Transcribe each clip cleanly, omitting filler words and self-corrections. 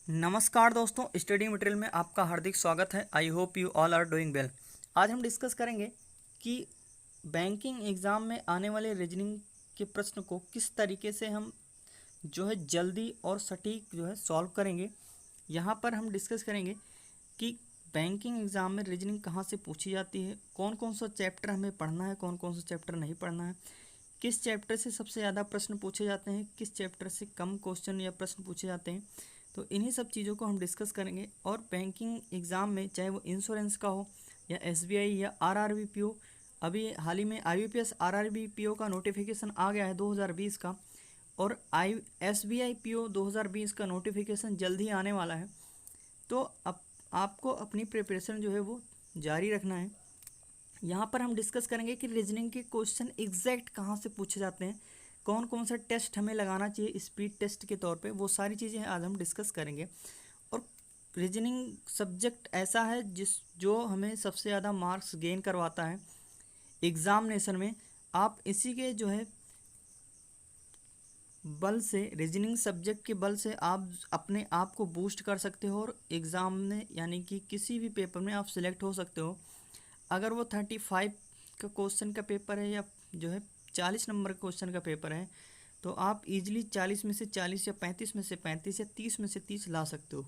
नमस्कार दोस्तों, study material में आपका हार्दिक स्वागत है। I hope you all are doing well. आज हम डिस्कस करेंगे कि बैंकिंग एग्ज़ाम में आने वाले रीजनिंग के प्रश्न को किस तरीके से हम जल्दी और सटीक सॉल्व करेंगे। यहाँ पर हम डिस्कस करेंगे कि बैंकिंग एग्ज़ाम में रीजनिंग कहाँ से पूछी जाती है, कौन कौन सा चैप्टर हमें पढ़ना है, कौन कौन सा चैप्टर नहीं पढ़ना है, किस चैप्टर से सबसे ज़्यादा प्रश्न पूछे जाते हैं, किस चैप्टर से कम क्वेश्चन या प्रश्न पूछे जाते हैं। तो इन्हीं सब चीज़ों को हम डिस्कस करेंगे। और बैंकिंग एग्ज़ाम में चाहे वो इंश्योरेंस का हो या एसबीआई या आरआरबी अभी हाल ही में आईबीपीएस आरआरबी का नोटिफिकेशन आ गया है 2020 का, और एसबीआई 2020 का नोटिफिकेशन जल्द ही आने वाला है। तो अब आपको अपनी प्रिपरेशन वो जारी रखना है। यहाँ पर हम डिस्कस करेंगे कि रीजनिंग के क्वेश्चन एग्जैक्ट कहाँ से पूछे जाते हैं, कौन कौन सा टेस्ट हमें लगाना चाहिए स्पीड टेस्ट के तौर पे, वो सारी चीज़ें आज हम डिस्कस करेंगे। और रीजनिंग सब्जेक्ट ऐसा है जो हमें सबसे ज़्यादा मार्क्स गेन करवाता है एग्ज़ामिनेशन में। आप इसी के बल से, रीजनिंग सब्जेक्ट के बल से आप अपने आप को बूस्ट कर सकते हो और एग्ज़ाम में यानी कि किसी भी पेपर में आप सिलेक्ट हो सकते हो। अगर वो 35 का क्वेश्चन का पेपर है या 40 नंबर क्वेश्चन का पेपर है, तो आप इजीली 40 में से 40 या 35 में से 35 या 30 में से 30 ला सकते हो।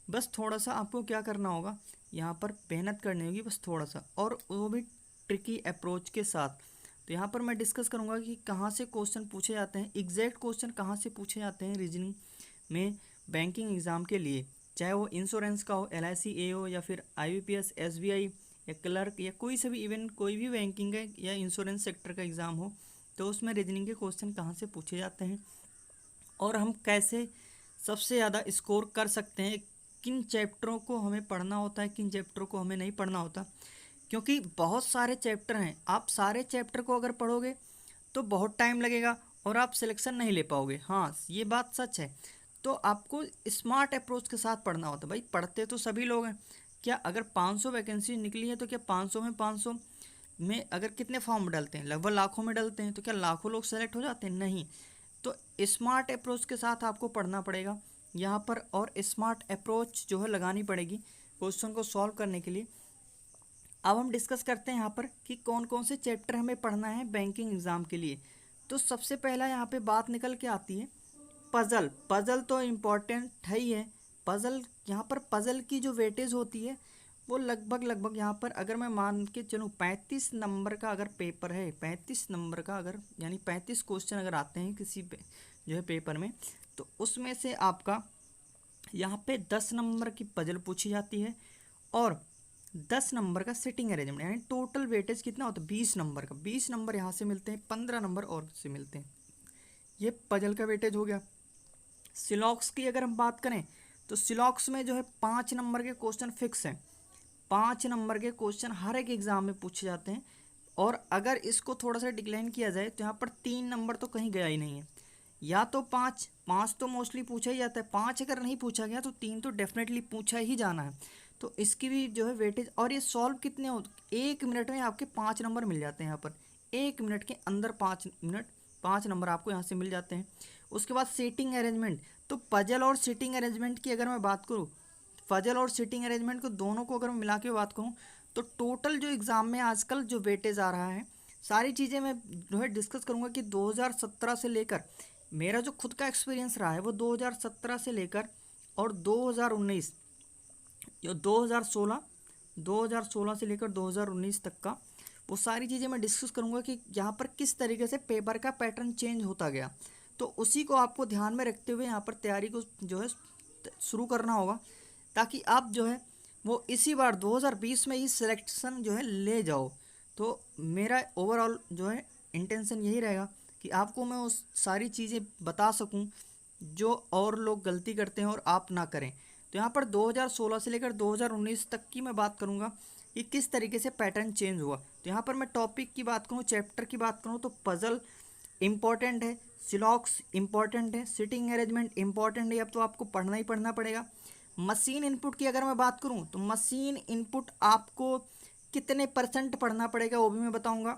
बस थोड़ा सा आपको क्या करना होगा, यहाँ पर मेहनत करनी होगी बस थोड़ा सा, और वो भी ट्रिकी अप्रोच के साथ। तो यहाँ पर मैं डिस्कस करूँगा कि कहाँ से क्वेश्चन पूछे जाते हैं, एग्जैक्ट क्वेश्चन कहाँ से पूछे जाते हैं रीजनिंग में बैंकिंग एग्ज़ाम के लिए, चाहे वो इंश्योरेंस का हो, एलआईसी ए हो, या फिर आईबीपीएस एसबीआई या क्लर्क या कोई से भी, इवन कोई भी बैंकिंग है या इंश्योरेंस सेक्टर का एग्ज़ाम हो, तो उसमें रीजनिंग के क्वेश्चन कहाँ से पूछे जाते हैं और हम कैसे सबसे ज़्यादा स्कोर कर सकते हैं, किन चैप्टरों को हमें पढ़ना होता है, किन चैप्टरों को हमें नहीं पढ़ना होता। क्योंकि बहुत सारे चैप्टर हैं, आप सारे चैप्टर को अगर पढ़ोगे तो बहुत टाइम लगेगा और आप सिलेक्शन नहीं ले पाओगे। हाँ, ये बात सच है। तो आपको स्मार्ट अप्रोच के साथ पढ़ना होता है। भाई, पढ़ते तो सभी लोग हैं। क्या अगर 500 वैकेंसी निकली है तो क्या 500 में अगर कितने फॉर्म डालते हैं, लगभग लाखों में डालते हैं, तो क्या लाखों लोग सेलेक्ट हो जाते हैं? नहीं। तो स्मार्ट अप्रोच के साथ आपको पढ़ना पड़ेगा यहाँ पर, और स्मार्ट अप्रोच लगानी पड़ेगी क्वेश्चन को सॉल्व करने के लिए। अब हम डिस्कस करते हैं यहाँ पर कि कौन कौन से चैप्टर हमें पढ़ना है बैंकिंग एग्ज़ाम के लिए। तो सबसे पहला यहाँ पे बात निकल के आती है पज़ल। पज़ल तो इम्पॉर्टेंट है ही है। पज़ल, यहाँ पर पज़ल की जो वेटेज होती है वो लगभग यहाँ पर, अगर मैं मान के चलूँ 35 नंबर का अगर पेपर है, 35 नंबर का अगर यानी 35 क्वेश्चन अगर आते हैं किसी पे पेपर में, तो उसमें से आपका यहाँ पे 10 नंबर की पजल पूछी जाती है और 10 नंबर का सिटिंग अरेंजमेंट, यानी टोटल वेटेज कितना होता है 20 नंबर का। 20 नंबर यहाँ से मिलते हैं, 15 नंबर और से मिलते हैं। ये पजल का वेटेज हो गया। सिलॉक्स की अगर हम बात करें तो सिलॉक्स में 5 नंबर के क्वेश्चन फिक्स हैं। 5 नंबर के क्वेश्चन हर एक एग्जाम में पूछे जाते हैं, और अगर इसको थोड़ा सा डिक्लाइन किया जाए तो यहाँ पर 3 नंबर तो कहीं गया ही नहीं है। या तो 5 5 तो मोस्टली पूछा ही जाता है, 5 अगर नहीं पूछा गया तो 3 तो डेफिनेटली पूछा ही जाना है। तो इसकी भी वेटेज, और ये सॉल्व कितने हो, 1 मिनट में आपके 5 नंबर मिल जाते हैं यहाँ पर। 1 मिनट के अंदर 5 नंबर आपको यहाँ से मिल जाते हैं। उसके बाद सीटिंग अरेंजमेंट, तो पजल और सीटिंग अरेंजमेंट की अगर मैं बात करूँ, पजल और सीटिंग अरेंजमेंट को दोनों को अगर मैं मिला के बात करूँ, तो टोटल एग्ज़ाम में आजकल वेटेज आ रहा है, सारी चीज़ें मैं डिस्कस करूँगा कि 2017 से लेकर, मेरा जो खुद का एक्सपीरियंस रहा है वो 2017 से लेकर और 2019, जो 2016 से लेकर 2019 तक का, वो सारी चीज़ें मैं डिस्कस करूँगा कि यहाँ पर किस तरीके से पेपर का पैटर्न चेंज होता गया। तो उसी को आपको ध्यान में रखते हुए यहाँ पर तैयारी को शुरू करना होगा, ताकि आप वो इसी बार 2020 में ही सिलेक्शन ले जाओ। तो मेरा ओवरऑल इंटेंशन यही रहेगा कि आपको मैं उस सारी चीज़ें बता सकूं जो और लोग गलती करते हैं और आप ना करें। तो यहाँ पर 2016 से लेकर 2019 तक की मैं बात करूँगा कि किस तरीके से पैटर्न चेंज हुआ। तो यहाँ पर मैं टॉपिक की बात करूँ, चैप्टर की बात करूँ, तो पज़ल इम्पॉर्टेंट है, सिलॉक्स इम्पॉर्टेंट है, सिटिंग अरेंजमेंट इम्पॉर्टेंट है, अब तो आपको पढ़ना ही पढ़ना पड़ेगा। मशीन इनपुट की अगर मैं बात करूँ तो मशीन इनपुट आपको कितने % पढ़ना पड़ेगा वो भी मैं बताऊँगा।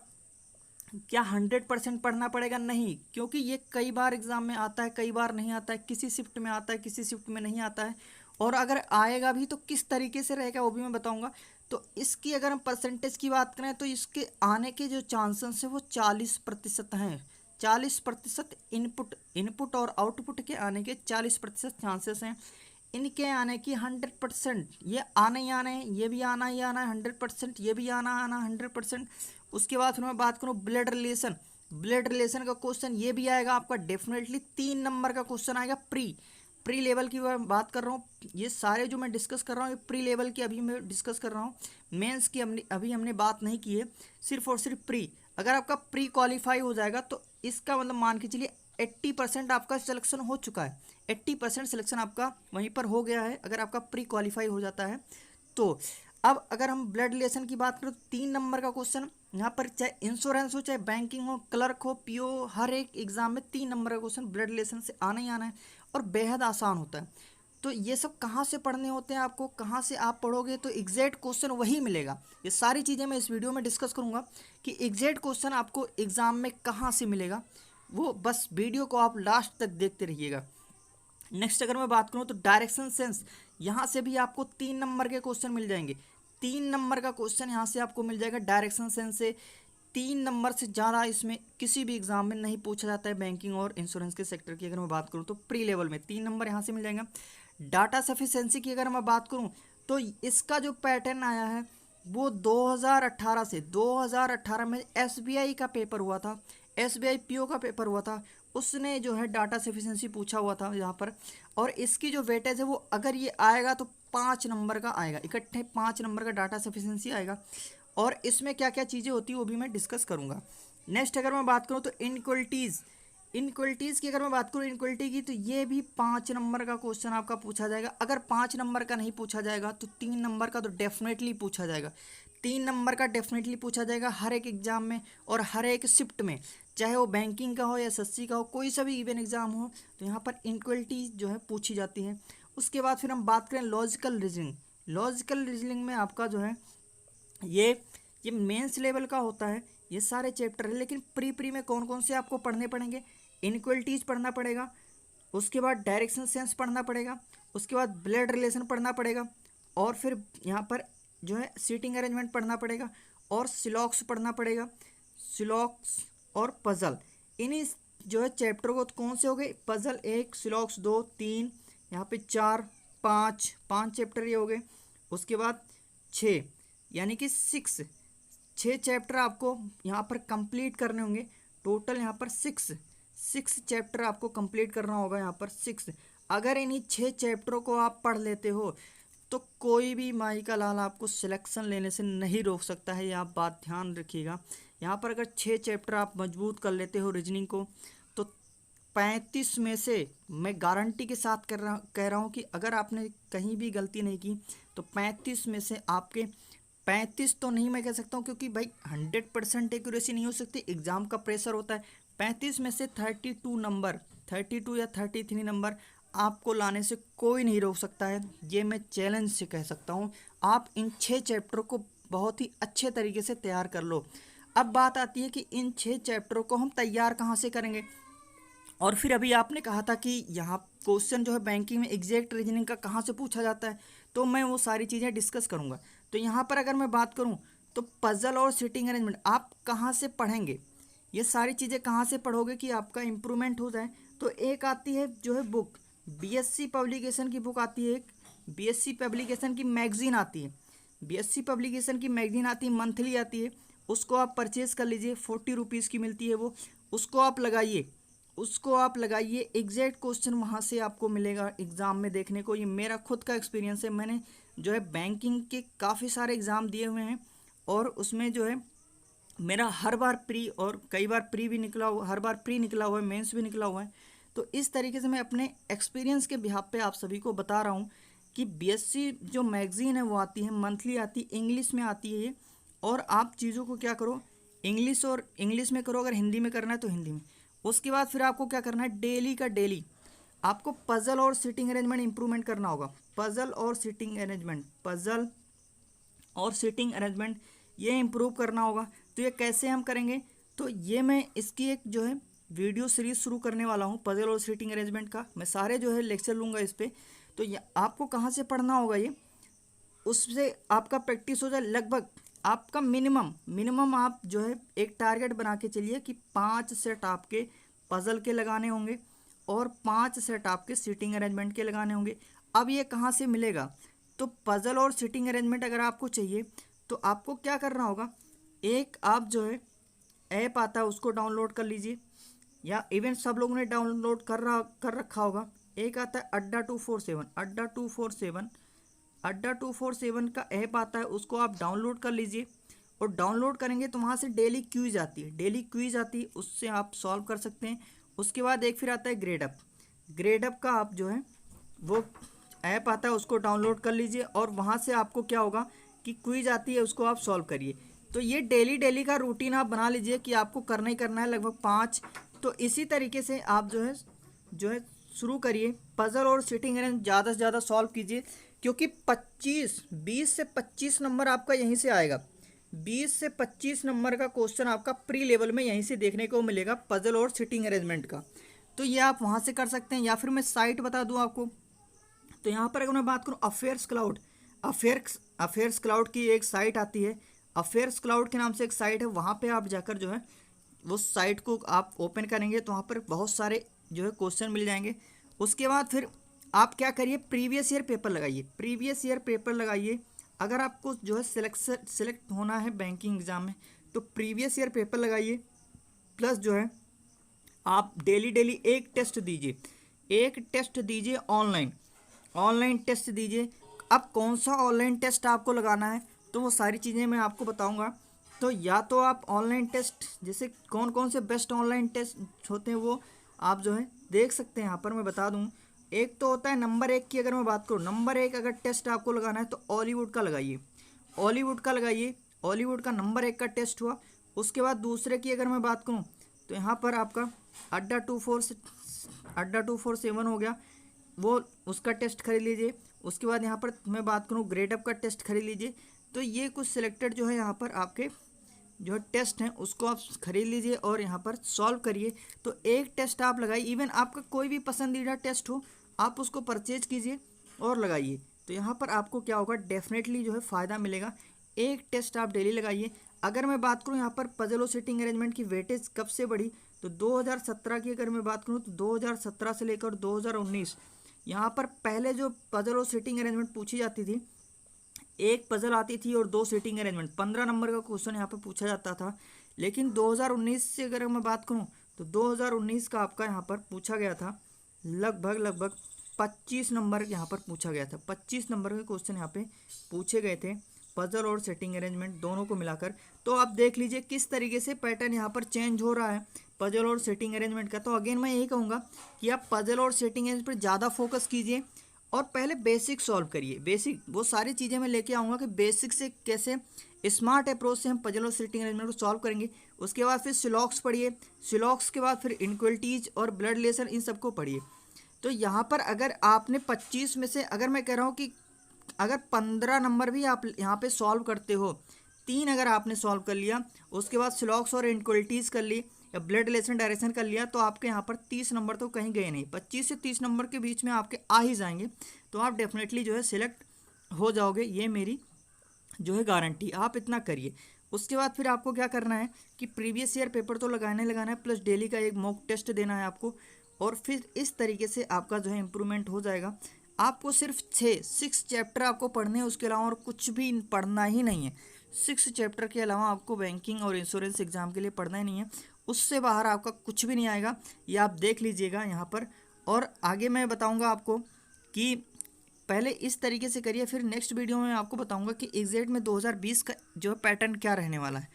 क्या 100% पढ़ना पड़ेगा? नहीं, क्योंकि ये कई बार एग्जाम में आता है, कई बार नहीं आता है, किसी शिफ्ट में आता है, किसी शिफ्ट में नहीं आता है, और अगर आएगा भी तो किस तरीके से रहेगा वो भी मैं बताऊंगा। तो इसकी अगर हम परसेंटेज की बात करें तो इसके आने के जो चांसेस है वो 40% हैं। 40% इनपुट इनपुट और आउटपुट के आने के 40% चांसेस हैं। इनके आने की 100%, ये आना ही आना है, ये भी आना ही आना है 100%, ये भी आना आना 100%। उसके बाद फिर मैं बात करूँ ब्लड रिलेशन का क्वेश्चन ये भी आएगा आपका डेफिनेटली। 3 नंबर का क्वेश्चन आएगा प्री लेवल की मैं बात कर रहा हूँ। ये सारे जो मैं डिस्कस कर रहा हूँ ये प्री लेवल की अभी मैं डिस्कस कर रहा हूँ। मेंस की हमने बात नहीं की है, सिर्फ और सिर्फ प्री। अगर आपका प्री क्वालिफाई हो जाएगा तो इसका मतलब मान के चलिए 80% आपका सिलेक्शन हो चुका है। 80% सिलेक्शन आपका वहीं पर हो गया है अगर आपका प्री क्वालिफाई हो जाता है तो। अब अगर हम ब्लड रिलेशन की बात करें तो 3 नंबर का क्वेश्चन यहाँ पर, चाहे इंश्योरेंस हो, चाहे बैंकिंग हो, क्लर्क हो, पीओ, हर एक एग्जाम में 3 नंबर का क्वेश्चन ब्लड रिलेशन से आना ही आना है और बेहद आसान होता है। तो ये सब कहाँ से पढ़ने होते हैं आपको, कहाँ से आप पढ़ोगे तो एग्जैक्ट क्वेश्चन वही मिलेगा। ये सारी चीज़ें मैं इस वीडियो में डिस्कस करूँगा कि एग्जैक्ट क्वेश्चन आपको एग्जाम में कहाँ से मिलेगा, वो बस वीडियो को आप लास्ट तक देखते रहिएगा। नेक्स्ट अगर मैं बात करूँ तो डायरेक्शन सेंस, यहाँ से भी आपको 3 नंबर के क्वेश्चन मिल जाएंगे। 3 नंबर का क्वेश्चन यहाँ से आपको मिल जाएगा डायरेक्शन सेंस से। 3 नंबर से ज़्यादा इसमें किसी भी एग्जाम में नहीं पूछा जाता है बैंकिंग और इंश्योरेंस के सेक्टर की। अगर मैं बात करूँ तो प्री लेवल में 3 नंबर यहाँ से मिल जाएगा। डाटा सफिशेंसी की अगर मैं बात करूँ तो इसका जो पैटर्न आया है वो 2018 से, 2018 में एसबीआई का पेपर हुआ था, एसबीआई पीओ का पेपर हुआ था, उसने जो है डाटा सफिशेंसी पूछा हुआ था यहाँ पर। और इसकी जो वेटेज है वो अगर ये आएगा तो 5 नंबर का आएगा, इकट्ठे 5 नंबर का डाटा सफिशेंसी आएगा। और इसमें क्या क्या चीज़ें होती है वो भी मैं डिस्कस करूँगा। नेक्स्ट अगर मैं बात करूँ तो इनक्वलिटीज़ की अगर मैं बात करूँ इनक्वलिटी की, तो ये भी 5 नंबर का क्वेश्चन आपका पूछा जाएगा। अगर 5 नंबर का नहीं पूछा जाएगा तो 3 नंबर का तो डेफिनेटली पूछा जाएगा। 3 नंबर का डेफिनेटली पूछा जाएगा हर एक एग्जाम में और हर एक शिफ्ट में, चाहे वो बैंकिंग का हो या एसएससी का हो, कोई सा भी इवन एग्जाम हो तो यहाँ पर इनक्वलिटी जो है पूछी जाती है। उसके बाद फिर हम बात करें लॉजिकल रीजनिंग में आपका जो है ये मेंस लेवल का होता है, ये सारे चैप्टर है। लेकिन प्री में कौन कौन से आपको पढ़ने पड़ेंगे? इनक्वलिटीज पढ़ना पड़ेगा, उसके बाद डायरेक्शन सेंस पढ़ना पड़ेगा, उसके बाद ब्लड रिलेशन पढ़ना पड़ेगा, और फिर यहाँ पर जो है सीटिंग अरेंजमेंट पढ़ना पड़ेगा, और सिलॉक्स पढ़ना पड़ेगा, सिलॉक्स और पजल। इन्हीं जो है चैप्टर को कौन से हो गए? पजल 1, सिलॉक्स 2, 3, यहाँ पे 4, 5 चैप्टर ये हो गए। उसके बाद 6 यानी कि 6 चैप्टर आपको यहाँ पर कंप्लीट करने होंगे। टोटल यहाँ पर 6 चैप्टर आपको कंप्लीट करना होगा यहाँ पर 6। अगर इन्हीं 6 चैप्टरों को आप पढ़ लेते हो तो कोई भी माई का लाल आपको सिलेक्शन लेने से नहीं रोक सकता है, ये आप बात ध्यान रखिएगा। यहाँ पर अगर 6 चैप्टर आप मजबूत कर लेते हो रीजनिंग को तो 35 में से मैं गारंटी के साथ कह रहा हूँ कि अगर आपने कहीं भी गलती नहीं की तो 35 में से आपके 35 तो नहीं मैं कह सकता हूँ क्योंकि भाई 100% एक्यूरेसी नहीं हो सकती, एग्जाम का प्रेशर होता है। 35 में से 32 या 33 नंबर आपको लाने से कोई नहीं रोक सकता है, ये मैं चैलेंज से कह सकता हूँ। आप इन 6 चैप्टरों को बहुत ही अच्छे तरीके से तैयार कर लो। अब बात आती है कि इन 6 चैप्टरों को हम तैयार कहाँ से करेंगे। और फिर अभी आपने कहा था कि यहाँ क्वेश्चन जो है बैंकिंग में एग्जैक्ट रीजनिंग का कहाँ से पूछा जाता है, तो मैं वो सारी चीज़ें डिस्कस करूँगा। तो यहाँ पर अगर मैं बात करूँ तो पजल और सीटिंग अरेंजमेंट आप कहाँ से पढ़ेंगे, ये सारी चीज़ें कहाँ से पढ़ोगे कि आपका इम्प्रूवमेंट हो जाए। तो एक आती है जो है बुक, बीएससी पब्लिकेशन की बुक आती है, एक बीएससी पब्लिकेशन की मैगजीन आती है, बीएससी पब्लिकेशन की मैगजीन आती है, मंथली आती है, उसको आप परचेज़ कर लीजिए, 40 रुपीज़ की मिलती है वो। उसको आप लगाइए एग्जैक्ट क्वेश्चन वहाँ से आपको मिलेगा एग्ज़ाम में देखने को। ये मेरा खुद का एक्सपीरियंस है, मैंने जो है बैंकिंग के काफ़ी सारे एग्ज़ाम दिए हुए हैं और उसमें जो है मेरा हर बार प्री और कई बार प्री भी निकला हुआ, हर बार प्री निकला हुआ है, मेंस भी निकला हुआ है। तो इस तरीके से मैं अपने एक्सपीरियंस के बिहाफ पे आप सभी को बता रहा हूँ कि बीएससी जो मैगज़ीन है वो आती है, मंथली आती है, इंग्लिश में आती है ये। और आप चीज़ों को क्या करो, इंग्लिश में करो, अगर हिंदी में करना है तो हिंदी में। उसके बाद फिर आपको क्या करना है, डेली का डेली आपको पजल और सिटिंग अरेंजमेंट इंप्रूवमेंट करना होगा। पजल और सिटिंग अरेंजमेंट ये इंप्रूव करना होगा। तो ये कैसे हम करेंगे, तो ये मैं इसकी एक जो है वीडियो सीरीज शुरू करने वाला हूँ पजल और सीटिंग अरेंजमेंट का। मैं सारे जो है लेक्चर लूँगा इस पर। तो ये आपको कहाँ से पढ़ना होगा, ये उससे आपका प्रैक्टिस हो जाए। लगभग आपका मिनिमम आप जो है एक टारगेट बना के चलिए कि 5 सेट आपके पजल के लगाने होंगे और 5 सेट आपके सीटिंग अरेंजमेंट के लगाने होंगे। अब ये कहाँ से मिलेगा, तो पजल और सीटिंग अरेंजमेंट अगर आपको चाहिए तो आपको क्या करना होगा, एक आप जो है ऐप आता है उसको डाउनलोड कर लीजिए, या इवन सब लोगों ने डाउनलोड कर रखा होगा। एक आता है अड्डा 247, अड्डा 247 का ऐप आता है, उसको आप डाउनलोड कर लीजिए। और डाउनलोड करेंगे तो वहाँ से डेली क्विज आती है, उससे आप सॉल्व कर सकते हैं। उसके बाद एक फिर आता है ग्रेडअप का आप जो है वो ऐप आता है, उसको डाउनलोड कर लीजिए और वहाँ से आपको क्या होगा कि क्विज आती है, उसको आप सॉल्व करिए। तो ये डेली का रूटीन आप बना लीजिए कि आपको करना ही करना है लगभग 5। तो इसी तरीके से आप जो है शुरू करिए। पजल और सीटिंग अरेंज ज़्यादा से ज़्यादा सॉल्व कीजिए, क्योंकि 20 से 25 नंबर आपका यहीं से आएगा। 20 से 25 नंबर का क्वेश्चन आपका प्री लेवल में यहीं से देखने को मिलेगा पजल और सीटिंग अरेंजमेंट का। तो ये आप वहाँ से कर सकते हैं, या फिर मैं साइट बता दूँ आपको। तो यहाँ पर अगर मैं बात करूँ अफेयर्स क्लाउड की एक साइट आती है, अफेयर्स क्लाउड के नाम से एक साइट है। वहाँ पे आप जाकर जो है वो साइट को आप ओपन करेंगे तो वहाँ पर बहुत सारे जो है क्वेश्चन मिल जाएंगे। उसके बाद फिर आप क्या करिए, प्रीवियस ईयर पेपर लगाइए। अगर आपको जो है सिलेक्ट होना है बैंकिंग एग्जाम में तो प्रीवियस ईयर पेपर लगाइए। प्लस जो है आप डेली एक टेस्ट दीजिए ऑनलाइन टेस्ट दीजिए। अब कौन सा ऑनलाइन टेस्ट आपको लगाना है तो वो सारी चीज़ें मैं आपको बताऊंगा। तो या तो आप ऑनलाइन टेस्ट, जैसे कौन कौन से बेस्ट ऑनलाइन टेस्ट होते हैं वो आप जो है देख सकते हैं। यहाँ पर मैं बता दूं, एक तो होता है नंबर 1 की। अगर मैं बात करूँ नंबर 1 अगर टेस्ट आपको लगाना है तो हॉलीवुड का लगाइए, हॉलीवुड का नंबर 1 का टेस्ट हुआ। उसके बाद दूसरे की अगर मैं बात करूँ तो यहाँ पर आपका अड्डा 247 हो गया, वो उसका टेस्ट खरीद लीजिए। उसके बाद यहाँ पर मैं बात करूँ ग्रेडअप का टेस्ट खरीद लीजिए। तो ये कुछ सिलेक्टेड जो है यहाँ पर आपके जो टेस्ट हैं उसको आप खरीद लीजिए और यहाँ पर सॉल्व करिए। तो एक टेस्ट आप लगाइए, इवन आपका कोई भी पसंदीदा टेस्ट हो आप उसको परचेज कीजिए और लगाइए। तो यहाँ पर आपको क्या होगा, डेफिनेटली जो है फ़ायदा मिलेगा। एक टेस्ट आप डेली लगाइए। अगर मैं बात करूँ यहाँ पर पजल और सीटिंग अरेंजमेंट की वेटेज कब से बढ़ी, तो 2017 की अगर मैं बात करूँ तो 2017 से लेकर 2019 यहाँ पर पहले जो पजल और सीटिंग अरेंजमेंट पूछी जाती थी, एक पजल आती थी और 2 सीटिंग अरेंजमेंट, 15 नंबर का क्वेश्चन यहाँ पर पूछा जाता था। लेकिन 2019 से अगर मैं बात करूँ तो 2019 का आपका यहाँ पर पूछा गया था लगभग 25 नंबर यहाँ पर पूछा गया था। 25 नंबर के क्वेश्चन यहाँ पे पूछे गए थे पजल और सेटिंग अरेंजमेंट दोनों को मिलाकर। तो आप देख लीजिए किस तरीके से पैटर्न यहाँ पर चेंज हो रहा है पजल और सेटिंग अरेंजमेंट का। तो अगेन मैं यही कहूँगा कि आप पजल और सेटिंग अरेंजमेंट पर ज़्यादा फोकस कीजिए और पहले बेसिक सॉल्व करिए। बेसिक वो सारी चीज़ें मैं लेके आऊँगा कि बेसिक से कैसे स्मार्ट अप्रोच से हम पजल और सेटिंग अरेंजमेंट को सॉल्व करेंगे। उसके बाद फिर सिलॉक्स पढ़िए, सिलॉक्स के बाद फिर इनक्वलिटीज और ब्लड रिलेशन, इन सबको पढ़िए। तो यहाँ पर अगर आपने 25 में से, अगर मैं कह रहा हूँ कि अगर 15 नंबर भी आप यहाँ पे सॉल्व करते हो, 3 अगर आपने सॉल्व कर लिया, उसके बाद सिलॉक्स और इनक्वलिटीज कर ली या ब्लड रिलेशन डायरेक्शन कर लिया, तो आपके यहाँ पर 30 नंबर तो कहीं गए नहीं, 25 से 30 नंबर के बीच में आपके आ ही जाएंगे। तो आप डेफिनेटली जो है सिलेक्ट हो जाओगे, ये मेरी जो है गारंटी। आप इतना करिए। उसके बाद फिर आपको क्या करना है कि प्रीवियस ईयर पेपर तो लगाना है, प्लस डेली का एक मॉक टेस्ट देना है आपको। और फिर इस तरीके से आपका जो है इम्प्रूवमेंट हो जाएगा। आपको सिर्फ 6 चैप्टर आपको पढ़ने हैं, उसके अलावा और कुछ भी पढ़ना ही नहीं है। 6 चैप्टर के अलावा आपको बैंकिंग और इंश्योरेंस एग्जाम के लिए पढ़ना ही नहीं है, उससे बाहर आपका कुछ भी नहीं आएगा। ये आप देख लीजिएगा यहाँ पर। और आगे मैं बताऊँगा आपको कि पहले इस तरीके से करिए, फिर नेक्स्ट वीडियो में आपको बताऊंगा कि एग्जैक्ट में 2020 का जो पैटर्न क्या रहने वाला है।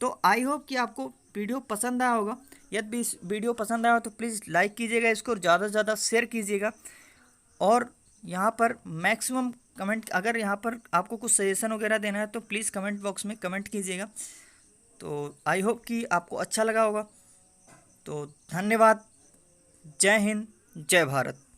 तो आई होप कि आपको वीडियो पसंद आया होगा। यदि इस वीडियो पसंद आया हो तो प्लीज़ लाइक कीजिएगा इसको और ज़्यादा से ज़्यादा शेयर कीजिएगा। और यहाँ पर मैक्सिमम कमेंट, अगर यहाँ पर आपको कुछ सजेशन वगैरह देना है तो प्लीज़ कमेंट बॉक्स में कमेंट कीजिएगा। तो आई होप कि आपको अच्छा लगा होगा। तो धन्यवाद। जय हिंद, जय भारत।